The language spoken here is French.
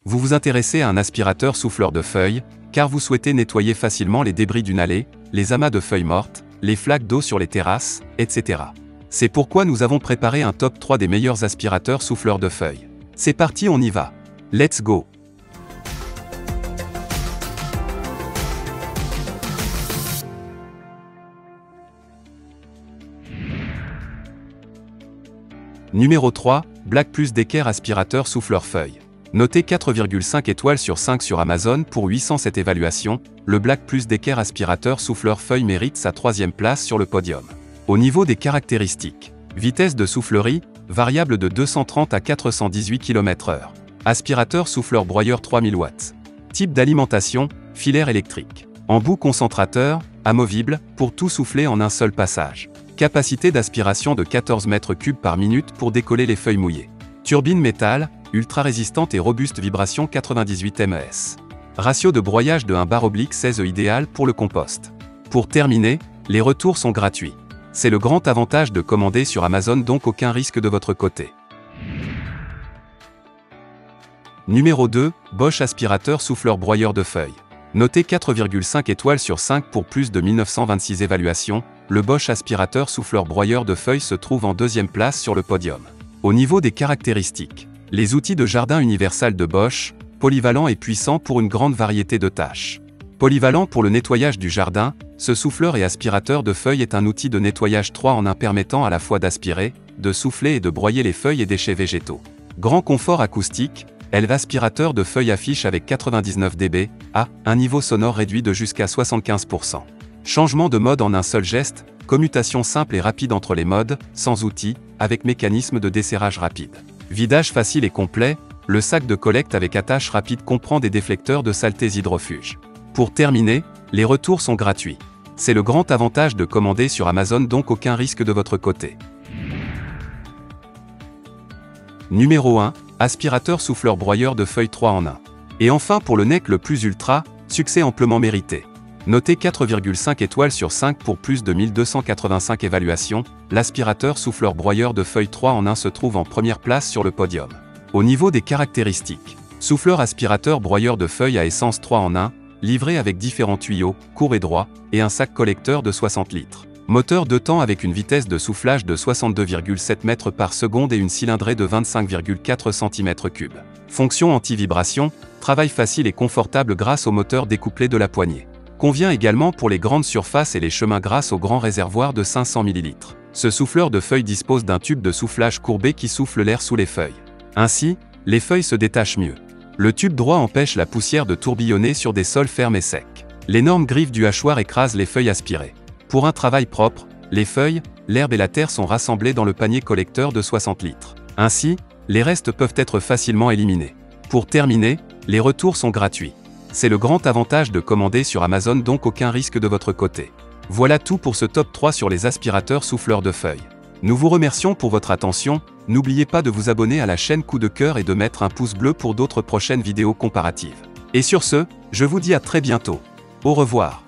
Vous vous intéressez à un aspirateur souffleur de feuilles, car vous souhaitez nettoyer facilement les débris d'une allée, les amas de feuilles mortes, les flaques d'eau sur les terrasses, etc. C'est pourquoi nous avons préparé un top 3 des meilleurs aspirateurs souffleurs de feuilles. C'est parti, on y va. Let's go! Numéro 3, Black Plus Decker aspirateur souffleur feuilles. Noté 4,5 étoiles sur 5 sur Amazon pour 807 évaluations, le Black Plus Decker aspirateur souffleur feuilles mérite sa 3e place sur le podium. Au niveau des caractéristiques, vitesse de soufflerie, variable de 230 à 418 km/h. Aspirateur souffleur broyeur 3000 watts. Type d'alimentation, filaire électrique. Embout concentrateur, amovible, pour tout souffler en un seul passage. Capacité d'aspiration de 14 mètres cubes par minute pour décoller les feuilles mouillées. Turbine métal, ultra résistante et robuste, vibration 98 ms. Ratio de broyage de 1/16 idéal pour le compost. Pour terminer, les retours sont gratuits. C'est le grand avantage de commander sur Amazon, donc aucun risque de votre côté. Numéro 2, Bosch aspirateur souffleur broyeur de feuilles. Noté 4,5 étoiles sur 5 pour plus de 1926 évaluations, le Bosch aspirateur souffleur broyeur de feuilles se trouve en 2e place sur le podium. Au niveau des caractéristiques, les outils de jardin universal de Bosch, polyvalent et puissant pour une grande variété de tâches. Polyvalent pour le nettoyage du jardin, ce souffleur et aspirateur de feuilles est un outil de nettoyage 3 en 1 permettant à la fois d'aspirer, de souffler et de broyer les feuilles et déchets végétaux. Grand confort acoustique, l'aspirateur de feuilles affiche avec 99 dB, un niveau sonore réduit de jusqu'à 75%. Changement de mode en un seul geste, commutation simple et rapide entre les modes, sans outils, avec mécanisme de desserrage rapide. Vidage facile et complet, le sac de collecte avec attache rapide comprend des déflecteurs de saletés hydrofuges. Pour terminer, les retours sont gratuits. C'est le grand avantage de commander sur Amazon, donc aucun risque de votre côté. Numéro 1, aspirateur souffleur broyeur de feuilles 3 en 1. Et enfin pour le NEC le plus ultra, succès amplement mérité. Noté 4,5 étoiles sur 5 pour plus de 1285 évaluations, l'aspirateur souffleur broyeur de feuilles 3 en 1 se trouve en 1re place sur le podium. Au niveau des caractéristiques, souffleur aspirateur broyeur de feuilles à essence 3 en 1, livré avec différents tuyaux, courts et droits, et un sac collecteur de 60 litres. Moteur 2 temps avec une vitesse de soufflage de 62,7 mètres par seconde et une cylindrée de 25,4 cm3. Fonction anti-vibration, travail facile et confortable grâce au moteur découplé de la poignée. Convient également pour les grandes surfaces et les chemins grâce au grand réservoir de 500 ml. Ce souffleur de feuilles dispose d'un tube de soufflage courbé qui souffle l'air sous les feuilles. Ainsi, les feuilles se détachent mieux. Le tube droit empêche la poussière de tourbillonner sur des sols fermes et secs. L'énorme griffe du hachoir écrase les feuilles aspirées. Pour un travail propre, les feuilles, l'herbe et la terre sont rassemblées dans le panier collecteur de 60 litres. Ainsi, les restes peuvent être facilement éliminés. Pour terminer, les retours sont gratuits. C'est le grand avantage de commander sur Amazon, donc aucun risque de votre côté. Voilà tout pour ce top 3 sur les aspirateurs souffleurs de feuilles. Nous vous remercions pour votre attention, n'oubliez pas de vous abonner à la chaîne Coup de cœur et de mettre un pouce bleu pour d'autres prochaines vidéos comparatives. Et sur ce, je vous dis à très bientôt. Au revoir.